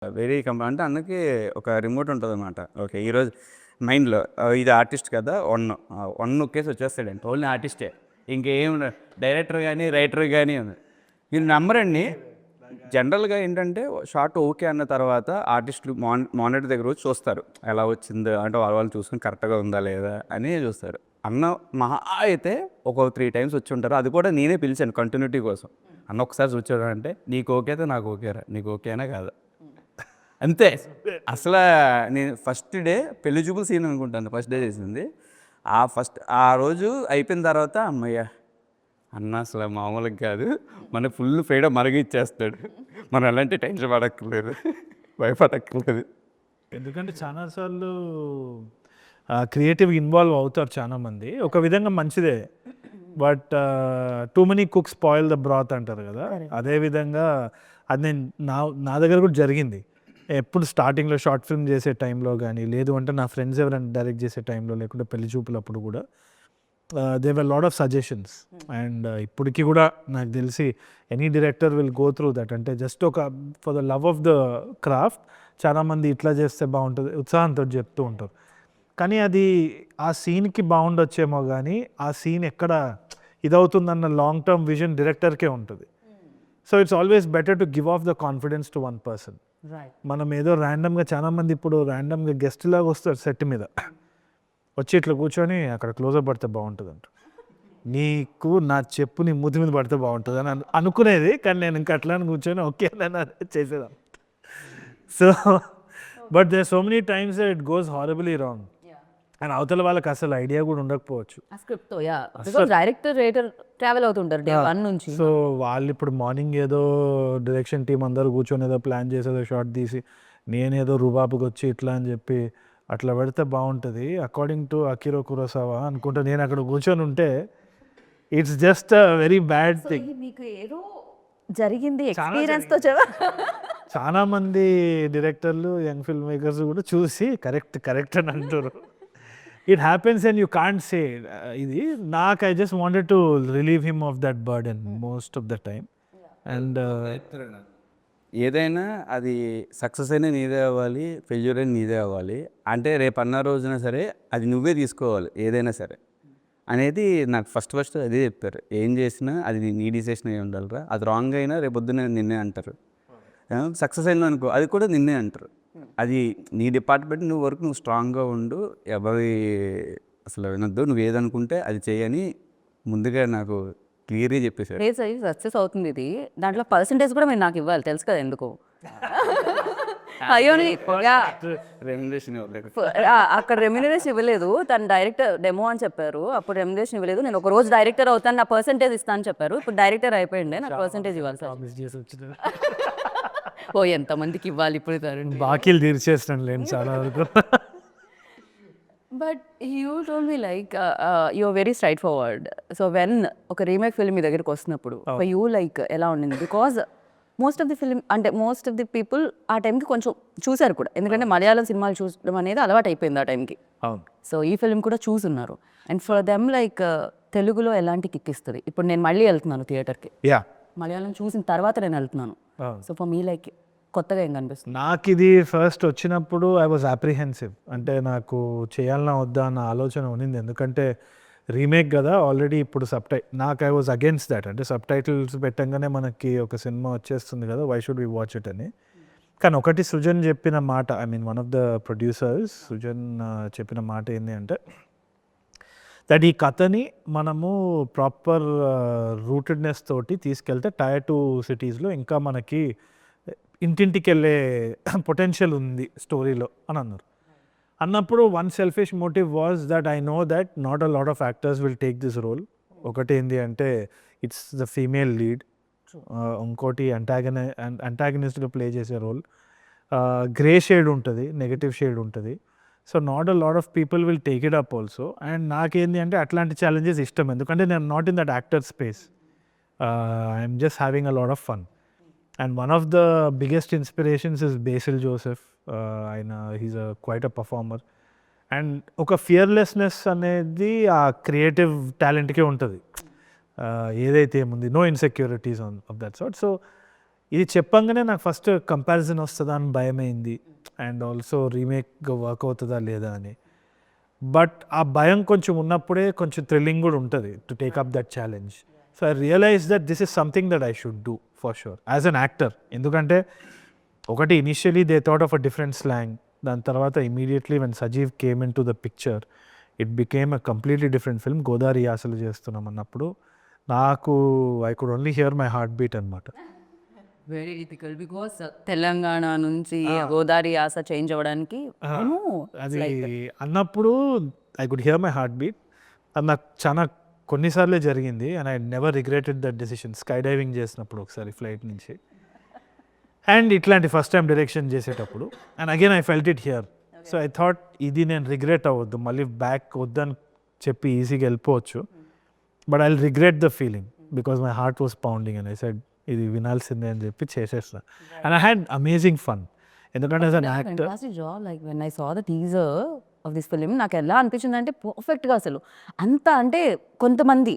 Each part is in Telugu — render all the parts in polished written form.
వెరీ అంటే అన్నకి ఒక రిమోట్ ఉంటుందన్నమాట. ఓకే. ఈరోజు మైండ్‌లో ఇది ఆర్టిస్ట్ కదా! 1 నొక్కేసి వచ్చేస్తాడండి. ఓన్లీ ఆర్టిస్టే. ఇంకేం డైరెక్టర్ గాని, రైటర్ గాని మీరు నమ్మరండి. జనరల్‌గా ఏంటంటే షాట్ ఓకే అన్న తర్వాత ఆర్టిస్టులు మానిటర్ దగ్గర వచ్చి చూస్తారు. ఎలా వచ్చిందో అంటే వాళ్ళు చూసుకొని కరెక్ట్‌గా ఉందా లేదా అని చూస్తారు. అన్న మహా అయితే ఒక 3 టైమ్స్ వచ్చి ఉంటారు. అది కూడా నేనే పిలిచాను కంటిన్యూటీ కోసం. అన్న ఒకసారి చూచాడు అంటే నీకు ఓకే అయితే నాకు ఓకేరా. నీకు ఓకేనా కాదా? అంతే. అసలా నేను ఫస్ట్ డే పెళ్లి చూపుల సీన్ అనుకుంటాను ఫస్ట్ డే చేసింది. ఆ రోజు అయిపోయిన తర్వాత అమ్మయ్య! అన్న అసలు మామూలుగా కాదు. మనకు ఫుల్ ఫ్రీడమ్ మనకి ఇచ్చేస్తాడు. మనం ఎలాంటి టెన్షన్ పడక్కర్లేదు. భయపడక్కర్లేదు. ఎందుకంటే చాలా సార్లు క్రియేటివ్ ఇన్వాల్వ్ అవుతారు చాలామంది. ఒక విధంగా మంచిదే. But too many cooks spoil the బ్రాత్ అంటారు కదా. అదేవిధంగా అది నేను నా దగ్గర కూడా జరిగింది. ఎప్పుడు స్టార్టింగ్లో షార్ట్ ఫిల్మ్ చేసే టైంలో కానీ, లేదు అంటే నా ఫ్రెండ్స్ ఎవరైనా డైరెక్ట్ చేసే టైంలో, లేకుంటే పెళ్లి చూపులప్పుడు కూడా they were lot of suggestions. And ఇప్పటికీ కూడా నాకు తెలిసి any director will go through that. అంటే జస్ట్ ఒక for the love of the craft చాలామంది ఇట్లా చేస్తే బాగుంటుంది ఉత్సాహంతో చెప్తూ ఉంటారు. కానీ అది ఆ సీన్కి బాగుండొచ్చేమో కానీ ఆ సీన్ ఎక్కడ ఇదవుతుందన్న లాంగ్ టర్మ్ విజన్ డైరెక్టర్కే ఉంటుంది. So it's always better to give of the confidence to one person. మనం ఏదో ర్యాండమ్గా చాలామంది ఇప్పుడు ర్యాండమ్గా గెస్ట్ లాగా వస్తారు సెట్ మీద, వచ్చి ఇట్లా కూర్చొని అక్కడ క్లోజప్ పడితే బాగుంటుంది అంట, నీకు నా చెప్పు నీ మూతి మీద పడితే బాగుంటుంది అని అనుకునేది. కానీ నేను ఇంకా అట్లా కూర్చొని ఓకే అని చేసేదాన్ని. So but they so many times it goes horribly wrong. And అవతల వాళ్ళకి అసలు ఐడియా కూడా ఉండకపోవచ్చు. డైరెక్టర్ రైటర్ ట్రావెల్ అవుతుంటారు డే 1 నుంచి. సో వాళ్ళు ఇప్పుడు మార్నింగ్ ఏదో డైరెక్షన్ టీం అందరూ కూర్చొని ఏదో ప్లాన్ చేసేదో షార్ట్ తీసి నేనేదో రుబాబుకి వచ్చి ఇట్లా అని చెప్పి అట్లా పెడితే బాగుంటుంది అకార్డింగ్ టు అకిరో కురోసావా అనుకుంటా. నేను అక్కడ కూర్చొని ఉంటే it's just a very bad thing. మీకు ఏదో జరిగింది ఎక్స్పీరియన్స్ తో చాలా మంది డైరెక్టర్లు యంగ్ ఫిల్మ్ మేకర్స్ కూడా చూసి కరెక్ట్ అని అంటారు. It happens and you can't say ఇది నాకు I just wanted to relieve him of that burden most of the time. And ఏదైనా అది సక్సెస్ అయినా నీదే అవ్వాలి, ఫెయిల్యూర్ అయినా నీదే అవ్వాలి. అంటే రేపు అన్న రోజున సరే అది నువ్వే తీసుకోవాలి ఏదైనా సరే అనేది నాకు ఫస్ట్ అదే చెప్పారు. ఏం చేసినా అది నీ డిసిషన్ అయి ఉండాలిరా. అది రాంగ్ అయినా రేపు పొద్దున్న నిన్నే అంటారు. సక్సెస్ అయింది అనుకో అది కూడా నిన్నే అంటారు. అది నీ డిపార్ట్మెంట్ నువ్వు వరకు నువ్వు స్ట్రాంగ్గా ఉండు, ఎవరి అసలు వినొద్దు, నువ్వు ఏదనుకుంటే అది చేయని ముందుగా నాకు క్లియర్గా చెప్పేశారు. సక్సెస్ అవుతుంది ఇది, దాంట్లో పర్సంటేజ్ కూడా మీరు నాకు ఇవ్వాలి తెలుసు కదా ఎందుకు. అయ్యో రెమ్యునరేషన్ ఇవ్వలేదు. అక్కడ రెమ్యునరేషన్ ఇవ్వలేదు, తను డైరెక్టర్ డెమో అని చెప్పారు. అప్పుడు రెమ్యునరేషన్ ఇవ్వలేదు. నేను ఒక రోజు డైరెక్టర్ అవుతాను, నా పర్సంటేజ్ ఇస్తాను చెప్పారు. ఇప్పుడు డైరెక్టర్ అయిపోయింది, నాకు పర్సంటేజ్ ఇవ్వాలి సార్. ఓ ఎంతమందికి ఇవ్వాలి ఇప్పుడు తరుణ్, బాకీలు తీర్చేస్తాను లేని చాలా వరకు. But you told me like you are very straightforward. So when ఒక రీమేక్ ఫిల్మ్ మీ దగ్గరికి వస్తున్నప్పుడు యూ లైక్ ఎలా ఉండింది? Because most of the people ఆ టైంకి కొంచెం చూశారు కూడా, ఎందుకంటే మలయాళం సినిమాలు చూడడం అనేది అలవాటు అయిపోయింది ఆ టైంకి. సో ఈ ఫిల్మ్ కూడా చూసున్నారు. అండ్ ఫర్ దెమ్ లైక్ తెలుగులో ఎలాంటి కిక్ ఇస్తుంది? ఇప్పుడు నేను మళ్ళీ వెళ్తున్నాను థియేటర్కి, మలయాళం చూసిన తర్వాత నేను వెళ్తున్నాను. సో ఫర్ మీ లైక్ కొత్తగా ఏం కనిపిస్తుంది? నాకు ఇది ఫస్ట్ వచ్చినప్పుడు ఐ వాజ్ అప్రిహెన్సివ్. అంటే నాకు చేయాలన్నా వద్దా అన్న ఆలోచన ఉన్నింది. ఎందుకంటే రీమేక్ కదా ఆల్రెడీ. ఇప్పుడు నాకు ఐ వాజ్ అగేన్స్ట్ దాట్. అంటే సబ్ టైటిల్స్ పెట్టంగానే మనకి ఒక సినిమా వచ్చేస్తుంది కదా, why should we watch it అని. కానీ ఒకటి సృజన్ చెప్పిన మాట, I mean one of the producers Srujan చెప్పిన మాట ఏంటి అంటే దట్ ఈ కథని మనము ప్రాపర్ రూటెడ్నెస్ తోటి తీసుకెళ్తే టైర్ 2 సిటీస్లో ఇంకా మనకి ఇంటింటికి వెళ్ళే పొటెన్షియల్ ఉంది స్టోరీలో అని అన్నప్పుడు one selfish motive was that I know that not a lot of actors will take this role. ఒకటి ఏంటి అంటే ఇట్స్ ద ఫీమేల్ లీడ్, ఇంకోటి అంటాగనిస్ట్గా ప్లే చేసే రోల్, గ్రే షేడ్ ఉంటుంది, నెగటివ్ షేడ్ ఉంటుంది. So not a lot of people will take it up also. And నాకేంది అంటే అట్లాంటి ఛాలెంజెస్ ఇష్టం, ఎందుకంటే నేను not in that actor space. I'm just having a lot of fun. And one of the biggest inspirations is Basil Joseph. He's quite a performer. And ఒక ఫియర్లెస్నెస్ అనేది ఆ క్రియేటివ్ టాలెంట్కే ఉంటుంది. ఏదైతే ఏముంది, no insecurities of that sort. So ఇది చెప్పంగానే నాకు ఫస్ట్ కంపారిజన్ వస్తుందా అని భయమైంది, అండ్ ఆల్సో రీమేక్ వర్క్ అవుతుందా లేదా అని. బట్ ఆ భయం కొంచెం ఉన్నప్పుడే కొంచెం థ్రిల్లింగ్ కూడా ఉంటుంది to take up that challenge. So I realise that this is something that I should do for sure as an actor. ఎందుకంటే ఒకటి initially they thought of a different slang, దాని తర్వాత immediately when Sajeev came in to the picture it became a completely different film. Godavari యాసలు చేస్తున్నాం అన్నప్పుడు నాకు I could only hear my heart beat అనమాట. వెరీ డిఫికల్ట్ బికాస్ తెలంగాణ నుంచి గోదావరి యాస చేంజ్ అవ్వడానికి అది అన్నప్పుడు I could hear my heart beat. అది నాకు చాలా కొన్నిసార్లే జరిగింది and I never regretted that decision. Sky diving చేసినప్పుడు ఒకసారి ఫ్లైట్ నుంచి, అండ్ ఇట్లాంటి ఫస్ట్ టైం డైరెక్షన్ చేసేటప్పుడు, and again I felt it here. So I thought ఇది నేను రిగ్రెట్ అవ్వద్దు, మళ్ళీ బ్యాక్ వద్దని చెప్పి ఈజీగా వెళ్ళిపోవచ్చు, but I regret the feeling because my heart was pounding and I said ఇది వినాల్సిందే అని చెప్పి చేసేస్తా. And I had amazing fun ఎందుకంటే as an actor. fantastic job. Like when I saw the teaser of this film, నాకు ఎలా అనిపించింది అంటే పర్ఫెక్ట్గా అసలు అంత అంటే కొంతమంది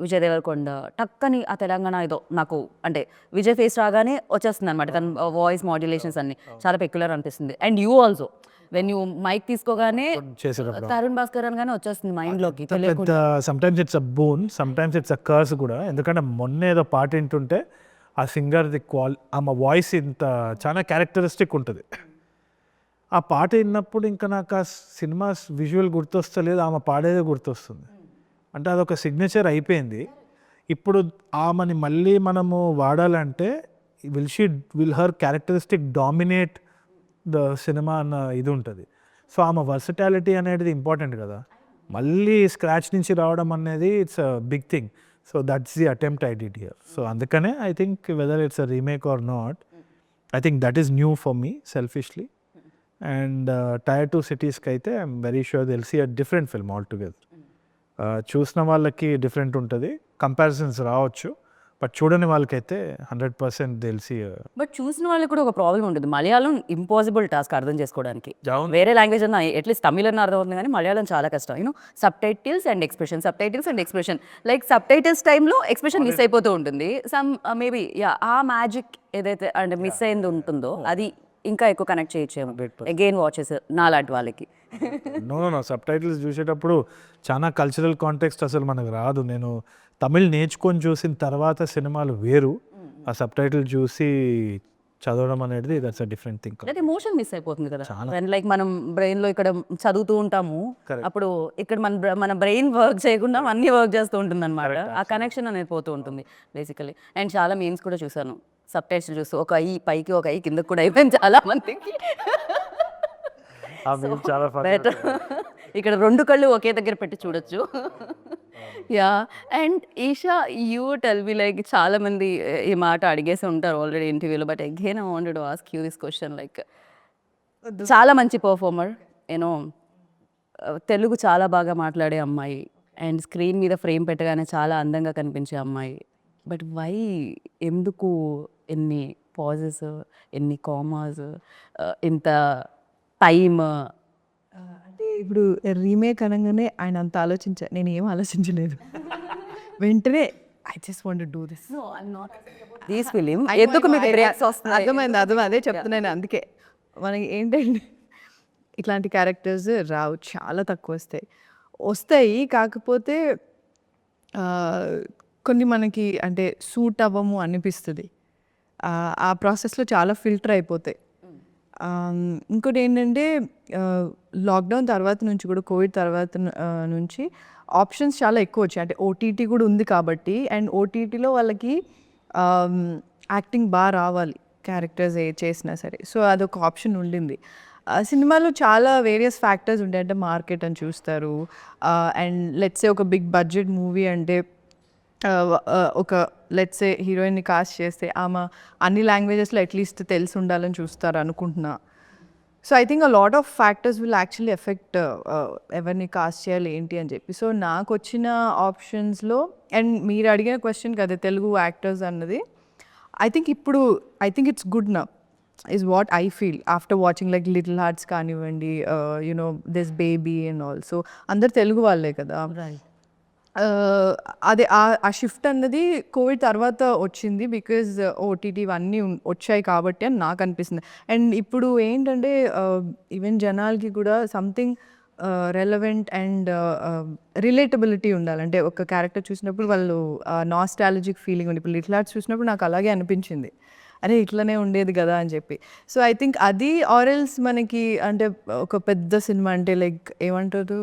విజయ్ దేవరకొండ టక్కని ఆ తెలంగాణ ఏదో నాకు అంటే విజయ్ ఫేస్ రాగానే వచ్చేస్తుంది అనమాట, తన వాయిస్ మాడ్యులేషన్స్ అన్ని చాలా పెక్యులర్ అనిపిస్తుంది. And you also when you mic తీసుకోగానే చేసేటప్పుడు తరుణ్ భాస్కర్ అనగానే వచ్చేస్తుంది మైండ్లోకి. Sometimes it's a boon, sometimes it's a curse కూడా. ఎందుకంటే మొన్న ఏదో పాట వింటుంటే ఆ సింగర్ది ఆమె వాయిస్ ఇంత చాలా క్యారెక్టరిస్టిక్ ఉంటుంది. ఆ పాట విన్నప్పుడు ఇంకా నాకు ఆ సినిమా విజువల్ గుర్తొస్తలేదు, ఆమె పాడేదే గుర్తొస్తుంది. అంటే అదొక సిగ్నేచర్ అయిపోయింది. ఇప్పుడు ఆమెని మళ్ళీ మనము వాడాలంటే will her characteristic dominate the cinema అన్న ఇది ఉంటుంది. సో ఆమె వర్సటాలిటీ అనేది ఇంపార్టెంట్ కదా, మళ్ళీ స్క్రాచ్ నుంచి రావడం అనేది it's a big thing. So that's the attempt I did here. So అందుకనే I think whether it's a remake or not, I think that is new for me selfishly. And tier 2 సిటీస్కి అయితే I'm very sure they'll see a different film all together. చూసిన వాళ్ళకి డిఫరెంట్ ఉంటుంది, కంపారిజన్స్ రావచ్చు, బట్ చూడని వాళ్ళకైతే 100% తెలిసి. బట్ చూసిన వాళ్ళకి కూడా ఒక ప్రాబ్లం ఉంటుంది, మలయాళం ఇంపాసిబుల్ టాస్క్ అర్థం చేసుకోవడానికి. వేరే లాంగ్వేజ్ అన్న అట్లీస్ట్ తమిళ్ అన్న అర్థం అవుతుంది కానీ మలయాళం చాలా కష్టం. You know sub titles and expression like sub titles టైంలో ఎక్స్ప్రెషన్ మిస్ అయిపోతూ ఉంటుంది. సమ్ మేబీ ఆ మ్యాజిక్ ఏదైతే అంటే మిస్ అయింది ఉంటుందో అది ఇంకా ఎక్కువ కనెక్ట్ చేయొచ్చేమో అగైన్ వాచెస్ నాలాంటి వాళ్ళకి. నో సబ్ టైటిల్స్ చూసేటప్పుడు చాలా కల్చరల్ కాంటెక్స్ట్ అసలు మనకు రాదు. నేను తమిళ్ నేర్చుకొని చూసిన తర్వాత సినిమాలు వేరు, ఆ సబ్ టైటిల్ చూసి చదవడం అనేది దట్స్ అ డిఫరెంట్ థింగ్. అంటే ఎమోషన్ మిస్ అయిపోతుంది కదా, లైక్ మనం బ్రెయిన్లో ఇక్కడ చదువుతూ ఉంటాము, అప్పుడు ఇక్కడ మన బ్రెయిన్ వర్క్ చేయకుండా అన్ని వర్క్ చేస్తూ ఉంటుంది అనమాట. ఆ కనెక్షన్ అనేది పోతూ ఉంటుంది బేసికలీ. అండ్ చాలా మీమ్స్ కూడా చూసాను సబ్ టైటిల్ చూస్తూ, ఒక ఐ పైకి ఒక ఐ కిందకి కూడా అయిపోయింది చాలా మందికి. ఇక్కడ 2 కళ్ళు ఒకే దగ్గర పెట్టి చూడొచ్చు. Yeah. And Eesha you tell me like చాలా మంది ఈ మాట అడిగేసి ఉంటారు ఆల్రెడీ ఇంటర్వ్యూలో, but again I wanted to ask you this question. Like చాలా మంచి పర్ఫార్మర్, యూనో తెలుగు చాలా బాగా మాట్లాడే అమ్మాయి, అండ్ స్క్రీన్ మీద ఫ్రేమ్ పెట్టగానే చాలా అందంగా కనిపించే అమ్మాయి, బట్ వై ఎందుకు ఎన్ని పాజెస్, ఎన్ని కామాస్, ఇంత టైమ్? అంటే ఇప్పుడు రీమేక్ అనగానే ఆయన అంత ఆలోచించా, నేను ఏం ఆలోచించలేదు. వెంటనే I just want to do this. This film ఎందుకు మీకు బ్రేక్స్ వస్తున్నాయి? అర్థమైంది, అదే చెప్తున్నాను. అందుకే మనకి ఏంటంటే ఇట్లాంటి క్యారెక్టర్స్ రావు, చాలా తక్కువ వస్తాయి. కాకపోతే కొన్ని మనకి అంటే సూట్ అవ్వము అనిపిస్తుంది. ఆ ప్రాసెస్లో చాలా ఫిల్టర్ అయిపోతాయి. ఇంకోటి ఏంటంటే లాక్డౌన్ తర్వాత నుంచి కూడా, కోవిడ్ తర్వాత నుంచి ఆప్షన్స్ చాలా ఎక్కువ వచ్చాయి. అంటే ఓటీటీ కూడా ఉంది కాబట్టి, అండ్ ఓటీటీలో వాళ్ళకి యాక్టింగ్ బాగా రావాలి క్యారెక్టర్స్ చేసినా సరే. సో అదొక ఆప్షన్ ఉండింది. సినిమాలో చాలా వేరియస్ ఫ్యాక్టర్స్ ఉంటాయి. అంటే మార్కెట్ అని చూస్తారు, అండ్ లెట్సే ఒక బిగ్ బడ్జెట్ మూవీ అంటే ఒక లెట్సే హీరోయిన్ని కాస్ట్ చేస్తే ఆమె అన్ని లాంగ్వేజెస్లో అట్లీస్ట్ తెలిసి ఉండాలని చూస్తారు అనుకుంటున్నా. So I think a lot of factors will actually effect ఎవరిని కాస్ట్ చేయాలి ఏంటి అని చెప్పి. సో నాకు వచ్చిన ఆప్షన్స్లో, అండ్ మీరు అడిగిన క్వశ్చన్ కదా తెలుగు యాక్టర్స్ అన్నది, ఐ థింక్ ఇట్స్ గుడ్ నా is what I feel after watching like Little Hearts కానివ్వండి, దిస్ బేబీ అండ్ ఆల్సో అందరు తెలుగు వాళ్ళే కదా. అదే ఆ షిఫ్ట్ అన్నది కోవిడ్ తర్వాత వచ్చింది బికాజ్ ఓటీటీ ఇవన్నీ వచ్చాయి కాబట్టి అని నాకు అనిపిస్తుంది. అండ్ ఇప్పుడు ఏంటంటే ఈవెన్ జనాలకి కూడా సంథింగ్ రెలవెంట్ అండ్ రిలేటబిలిటీ ఉండాలి. అంటే ఒక క్యారెక్టర్ చూసినప్పుడు వాళ్ళు నాస్టాలజిక్ ఫీలింగ్ ఉంది. ఇప్పుడు లిటిల్ ఆర్ట్స్ చూసినప్పుడు నాకు అలాగే అనిపించింది, అరే ఇట్లనే ఉండేది కదా అని చెప్పి. సో ఐ థింక్ అది ఆర్ఎల్స్ మనకి అంటే ఒక పెద్ద సినిమా అంటే లైక్ ఏమంటారు